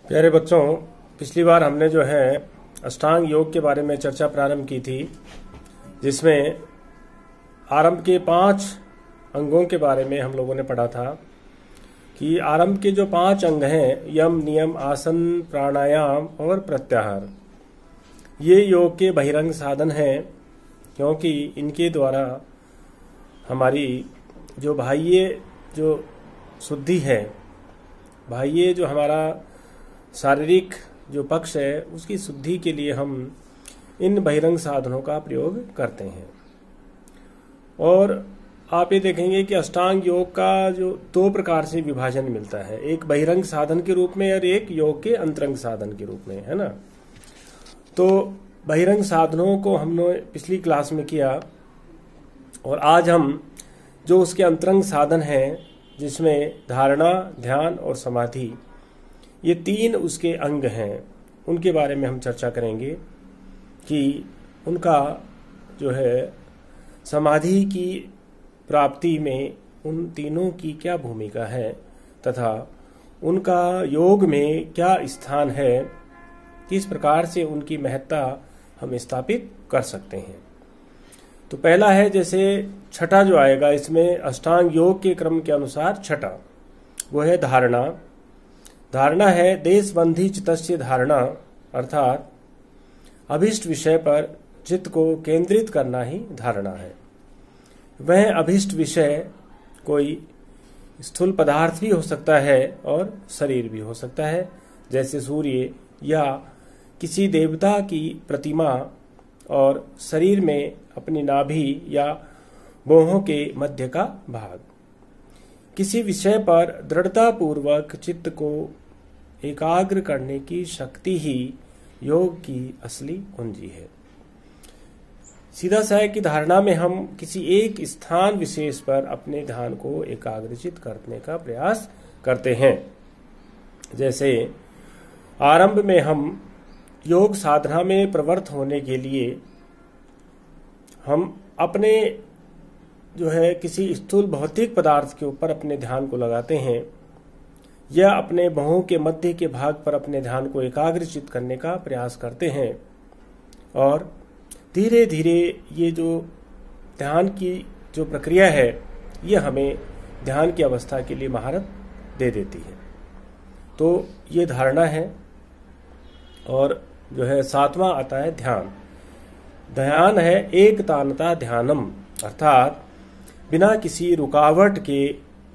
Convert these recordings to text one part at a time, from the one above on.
प्यारे बच्चों, पिछली बार हमने जो है अष्टांग योग के बारे में चर्चा प्रारंभ की थी, जिसमें आरंभ के 5 अंगों के बारे में हम लोगों ने पढ़ा था कि आरंभ के जो 5 अंग हैं, यम, नियम, आसन, प्राणायाम और प्रत्याहार, ये योग के बहिरंग साधन हैं, क्योंकि इनके द्वारा हमारी जो बाह्य जो शुद्धि है, बाह्य जो हमारा शारीरिक जो पक्ष है, उसकी शुद्धि के लिए हम इन बहिरंग साधनों का प्रयोग करते हैं। और आप ये देखेंगे कि अष्टांग योग का जो 2 प्रकार से विभाजन मिलता है, एक बहिरंग साधन के रूप में और एक योग के अंतरंग साधन के रूप में, है ना। तो बहिरंग साधनों को हमने पिछली क्लास में किया, और आज हम जो उसके अंतरंग साधन हैं, जिसमें धारणा, ध्यान और समाधि, ये 3 उसके अंग हैं, उनके बारे में हम चर्चा करेंगे कि उनका जो है समाधि की प्राप्ति में उन तीनों की क्या भूमिका है तथा उनका योग में क्या स्थान है, किस प्रकार से उनकी महत्ता हम स्थापित कर सकते हैं। तो पहला है, जैसे छठा जो आएगा इसमें अष्टांग योग के क्रम के अनुसार छठा, वो है धारणा। धारणा है देशबंधी चित्तस्य धारणा, अर्थात अभिष्ट विषय पर चित्त को केंद्रित करना ही धारणा है। वह अभिष्ट विषय कोई स्थूल पदार्थ भी हो सकता है और शरीर भी हो सकता है, जैसे सूर्य या किसी देवता की प्रतिमा, और शरीर में अपनी नाभि या भौहों के मध्य का भाग। किसी विषय पर दृढ़तापूर्वक चित्त को एकाग्र करने की शक्ति ही योग की असली कुंजी है। सीधा सा है कि धारणा में हम किसी एक स्थान विशेष पर अपने ध्यान को एकाग्रचित करने का प्रयास करते हैं। जैसे आरंभ में हम योग साधना में प्रवृत्त होने के लिए हम अपने जो है किसी स्थूल भौतिक पदार्थ के ऊपर अपने ध्यान को लगाते हैं, या अपने भौहों के मध्य के भाग पर अपने ध्यान को एकाग्रचित करने का प्रयास करते हैं, और धीरे धीरे ये जो ध्यान की जो प्रक्रिया है, ये हमें ध्यान की अवस्था के लिए महारत दे देती है। तो ये धारणा है। और जो है 7वां आता है ध्यान। ध्यान है एकतानता ध्यानम, अर्थात बिना किसी रुकावट के,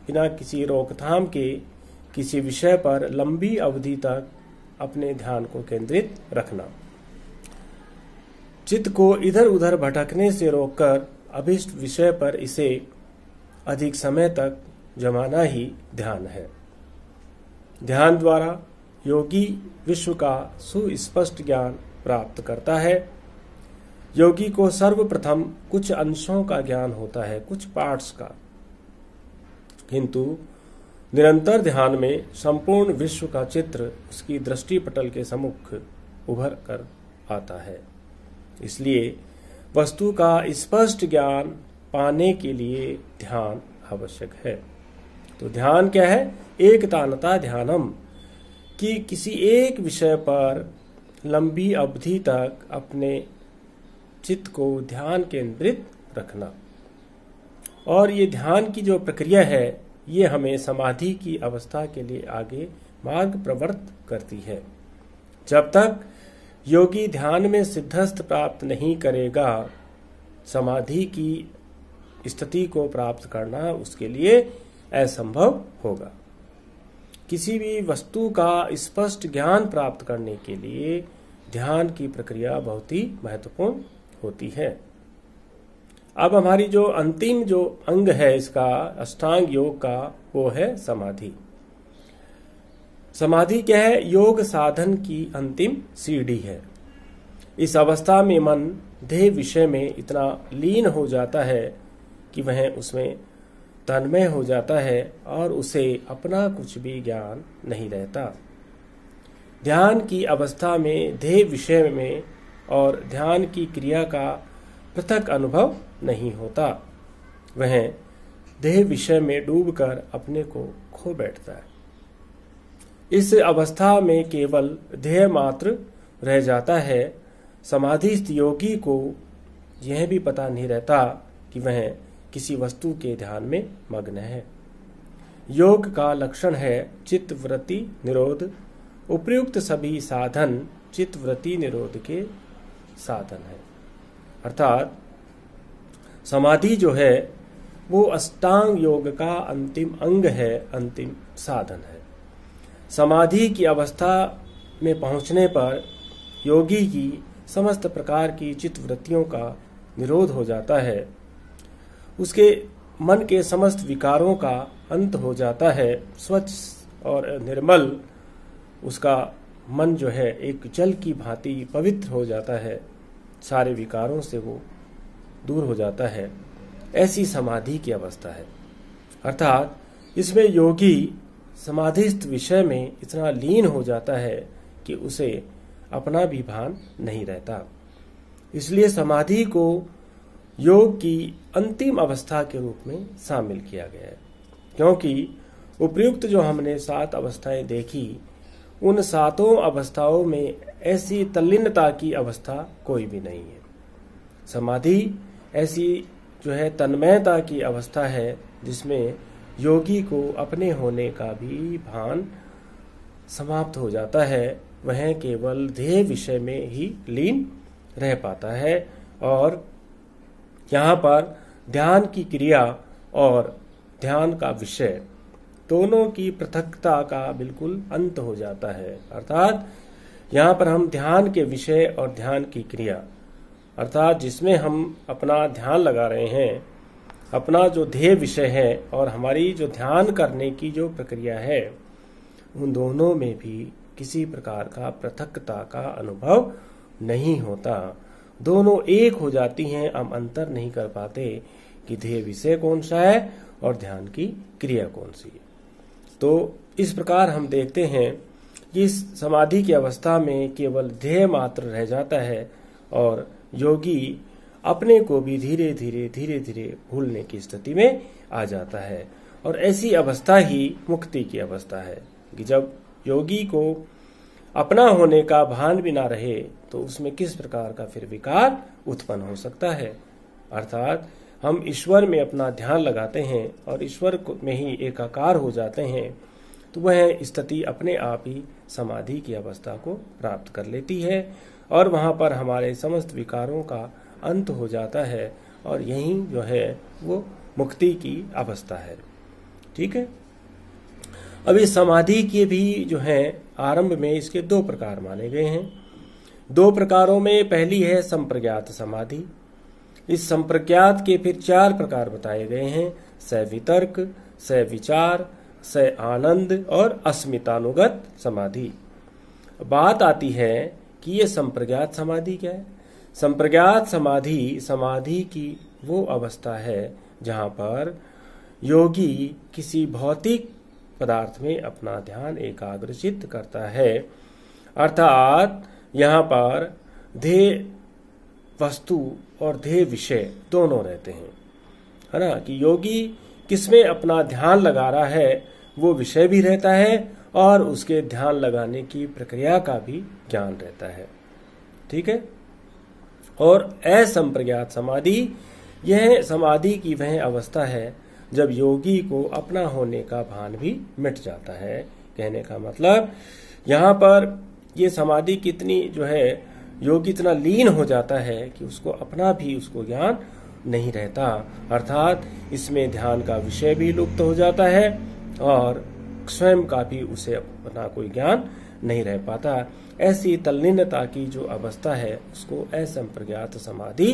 बिना किसी रोकथाम के किसी विषय पर लंबी अवधि तक अपने ध्यान को केंद्रित रखना। चित्त को इधर उधर भटकने से रोककर अभिष्ट विषय पर इसे अधिक समय तक जमाना ही ध्यान है। ध्यान द्वारा योगी विश्व का सुस्पष्ट ज्ञान प्राप्त करता है। योगी को सर्वप्रथम कुछ अंशों का ज्ञान होता है, कुछ पार्ट्स का, किंतु निरंतर ध्यान में संपूर्ण विश्व का चित्र उसकी दृष्टि पटल के सम्मुख उभर कर आता है। इसलिए वस्तु का स्पष्ट ज्ञान पाने के लिए ध्यान आवश्यक है। तो ध्यान क्या है? एकतानता ध्यानम, कि किसी एक विषय पर लंबी अवधि तक अपने चित्त को ध्यान केंद्रित रखना। और ये ध्यान की जो प्रक्रिया है, ये हमें समाधि की अवस्था के लिए आगे मार्ग प्रवृत्त करती है। जब तक योगी ध्यान में सिद्धस्थ प्राप्त नहीं करेगा, समाधि की स्थिति को प्राप्त करना उसके लिए असंभव होगा। किसी भी वस्तु का स्पष्ट ज्ञान प्राप्त करने के लिए ध्यान की प्रक्रिया बहुत ही महत्वपूर्ण होती है। अब हमारी जो अंतिम जो अंग है इसका अष्टांग योग का, वो है समाधि। समाधि क्या है? योग साधन की अंतिम सीढ़ी है। इस अवस्था में मन देह विषय में इतना लीन हो जाता है कि वह उसमें तन्मय हो जाता है और उसे अपना कुछ भी ज्ञान नहीं रहता। ध्यान की अवस्था में देह विषय में और ध्यान की क्रिया का पृथक अनुभव नहीं होता। वह देह विषय में डूबकर अपने को खो बैठता है। इस अवस्था में केवल ध्येय मात्र रह जाता है। समाधिस्थ योगी को यह भी पता नहीं रहता कि वह किसी वस्तु के ध्यान में मग्न है। योग का लक्षण है चित्तवृत्ति निरोध। उपर्युक्त सभी साधन चित्तवृत्ति निरोध के साधन है। अर्थात समाधि जो है वो अष्टांग योग का अंतिम अंग है, अंतिम साधन है। समाधि की अवस्था में पहुंचने पर योगी की समस्त प्रकार की चित्तवृत्तियों का निरोध हो जाता है। उसके मन के समस्त विकारों का अंत हो जाता है। स्वच्छ और निर्मल उसका मन जो है एक जल की भांति पवित्र हो जाता है। सारे विकारों से वो दूर हो जाता है। ऐसी समाधि की अवस्था है। अर्थात इसमें योगी समाधिस्थ विषय में इतना लीन हो जाता है कि उसे अपना भी भान नहीं रहता। इसलिए समाधि को योग की अंतिम अवस्था के रूप में शामिल किया गया है, क्योंकि उपर्युक्त जो हमने 7 अवस्थाएं देखी, उन 7 अवस्थाओं में ऐसी तल्लीनता की अवस्था कोई भी नहीं है। समाधि ऐसी जो है तन्मयता की अवस्था है जिसमें योगी को अपने होने का भी भान समाप्त हो जाता है। वह केवल ध्येय विषय में ही लीन रह पाता है और यहाँ पर ध्यान की क्रिया और ध्यान का विषय दोनों की पृथकता का बिल्कुल अंत हो जाता है। अर्थात यहाँ पर हम ध्यान के विषय और ध्यान की क्रिया, अर्थात जिसमें हम अपना ध्यान लगा रहे हैं, अपना जो ध्येय विषय है और हमारी जो ध्यान करने की जो प्रक्रिया है, उन दोनों में भी किसी प्रकार का पृथकता का अनुभव नहीं होता। दोनों एक हो जाती हैं। हम अंतर नहीं कर पाते कि ध्येय विषय कौन सा है और ध्यान की क्रिया कौन सी है। तो इस प्रकार हम देखते हैं कि इस समाधि की अवस्था में केवल ध्येय मात्र रह जाता है और योगी अपने को भी धीरे धीरे भूलने की स्थिति में आ जाता है। और ऐसी अवस्था ही मुक्ति की अवस्था है कि जब योगी को अपना होने का भान भी ना रहे तो उसमें किस प्रकार का फिर विकार उत्पन्न हो सकता है। अर्थात हम ईश्वर में अपना ध्यान लगाते हैं और ईश्वर में ही एकाकार हो जाते हैं, तो वह स्थिति अपने आप ही समाधि की अवस्था को प्राप्त कर लेती है और वहां पर हमारे समस्त विकारों का अंत हो जाता है और यही जो है वो मुक्ति की अवस्था है। ठीक है। अभी समाधि के भी जो है आरंभ में इसके 2 प्रकार माने गए हैं। 2 प्रकारों में पहली है संप्रज्ञात समाधि। इस संप्रज्ञात के फिर 4 प्रकार बताए गए हैं: सवितर्क, सविचार, स आनंद और अस्मितानुगत समाधि। बात आती है कि ये संप्रज्ञात समाधि क्या है। संप्रज्ञात समाधि समाधि की वो अवस्था है जहां पर योगी किसी भौतिक पदार्थ में अपना ध्यान एकाग्रचित्त करता है। अर्थात यहाँ पर ध्येय वस्तु और ध्येय विषय दोनों रहते हैं, है ना, कि योगी किसमें अपना ध्यान लगा रहा है वो विषय भी रहता है और उसके ध्यान लगाने की प्रक्रिया का भी ज्ञान रहता है। ठीक है। और असंप्रज्ञात समाधि, यह समाधि की वह अवस्था है जब योगी को अपना होने का भान भी मिट जाता है। कहने का मतलब यहाँ पर ये समाधि कितनी जो है योगी इतना लीन हो जाता है कि उसको अपना भी उसको ज्ञान नहीं रहता। अर्थात इसमें ध्यान का विषय भी लुप्त हो जाता है और स्वयं का भी उसे अपना कोई ज्ञान नहीं रह पाता। ऐसी तल्लीनता की जो अवस्था है उसको असंप्रज्ञात समाधि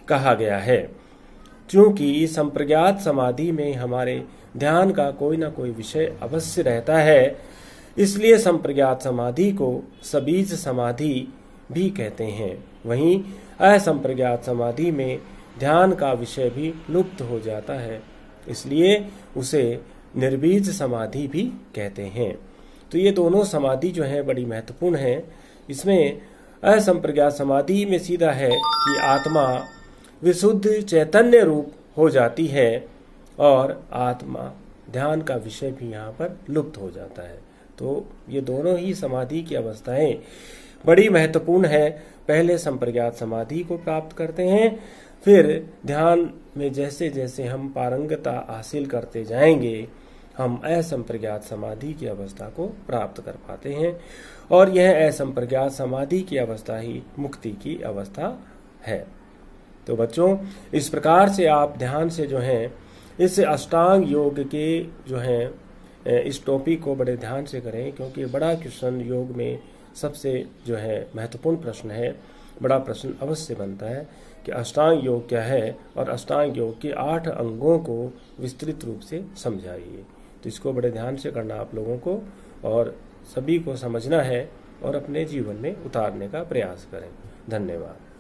कहा गया है। क्योंकि संप्रज्ञात समाधि में हमारे ध्यान का कोई ना कोई विषय अवश्य रहता है, इसलिए संप्रज्ञात समाधि को सबीज समाधि भी कहते हैं। वहीं असंप्रज्ञात समाधि में ध्यान का विषय भी लुप्त हो जाता है, इसलिए उसे निर्बीज समाधि भी कहते हैं। तो ये दोनों समाधि जो है बड़ी महत्वपूर्ण है। इसमें असंप्रज्ञात समाधि में सीधा है कि आत्मा विशुद्ध चैतन्य रूप हो जाती है और आत्मा ध्यान का विषय भी यहाँ पर लुप्त हो जाता है। तो ये दोनों ही समाधि की अवस्थाएं बड़ी महत्वपूर्ण है। पहले संप्रज्ञात समाधि को प्राप्त करते हैं, फिर ध्यान में जैसे जैसे हम पारंगता हासिल करते जाएंगे हम असंप्रज्ञात समाधि की अवस्था को प्राप्त कर पाते हैं, और यह असंप्रज्ञात समाधि की अवस्था ही मुक्ति की अवस्था है। तो बच्चों, इस प्रकार से आप ध्यान से जो है इस अष्टांग योग के जो है इस टॉपिक को बड़े ध्यान से करें, क्योंकि बड़ा क्वेश्चन योग में सबसे जो है महत्वपूर्ण प्रश्न है। बड़ा प्रश्न अवश्य बनता है कि अष्टांग योग क्या है, और अष्टांग योग के 8 अंगों को विस्तृत रूप से समझाइए। तो इसको बड़े ध्यान से करना आप लोगों को, और सभी को समझना है और अपने जीवन में उतारने का प्रयास करें। धन्यवाद।